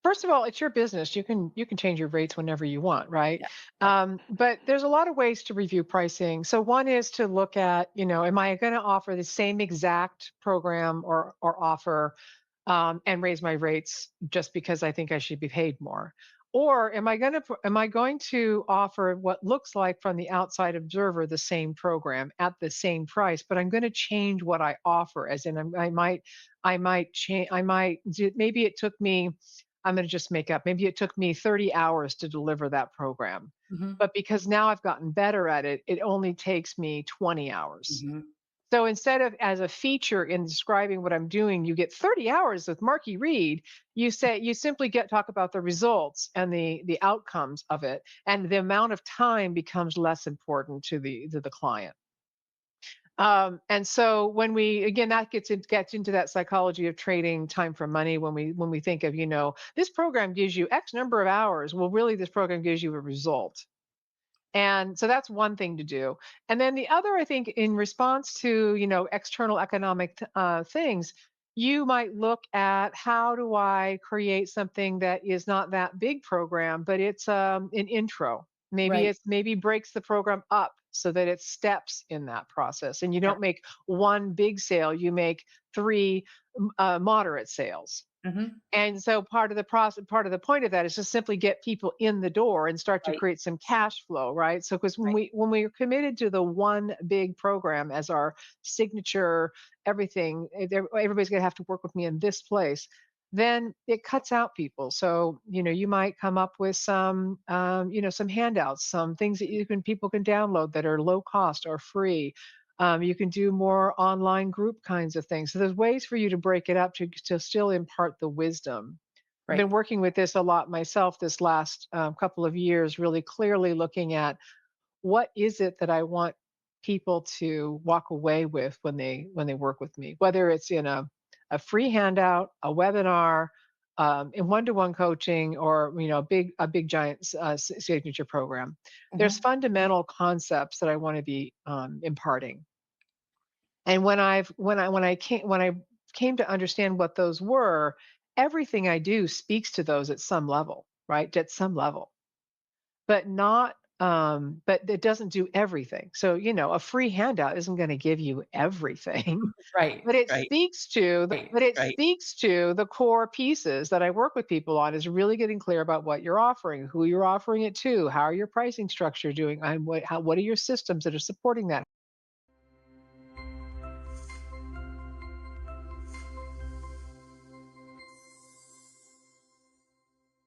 First of all, it's your business. You can change your rates whenever you want, right? Yeah. Yep. But there's a lot of ways to review pricing. So one is to look at, am I going to offer the same exact program or offer and raise my rates just because I think I should be paid more? Or am I going to offer what looks like from the outside observer the same program at the same price, but I'm going to change what I offer, as in I might change I might do, maybe it took me I'm going to just make up. Maybe it took me 30 hours to deliver that program. Mhm. But because now I've gotten better at it, it only takes me 20 hours. Mhm. So instead of as a feature in describing what I'm doing, you get 30 hours with Marky Reed. You simply get talk about the results and the outcomes of it, and the amount of time becomes less important to the client. And so when we again that gets into that psychology of trading time for money when we think of this program gives you X number of hours. Well, really, this program gives you a result. And so that's one thing to do. And then the other, I think, in response to external economic things, you might look at how do I create something that is not that big program, but it's an intro. Right. Maybe breaks the program up so that it steps in that process, and you Yep. don't make one big sale. You make three moderate sales. Mhm. And so part of the point of that is to simply get people in the door and start to Right. create some cash flow, right? So because when Right. we're committed to the one big program as our signature, everything, everybody's gonna have to work with me in this place, then it cuts out people. So, you might come up with some handouts, some things that you can people can download that are low cost or free. You can do more online group kinds of things. So there's ways for you to break it up to still impart the wisdom. I've been Right. working with this a lot myself this last couple of years, really clearly looking at what is it that I want people to walk away with when they work with me, whether it's in a free handout, a webinar, in one-to-one coaching, or a big giant signature program. There's Mhm. fundamental concepts that I want to be imparting. And when I came to understand what those were, everything I do speaks to those at some level, right? At some level, but not but it doesn't do everything. So, a free handout isn't going to give you everything, Right. but it Right. speaks to the Right. but it Right. speaks to the core pieces that I work with people on, is really getting clear about what you're offering, who you're offering it to, how are your pricing structure doing, and what are your systems that are supporting that.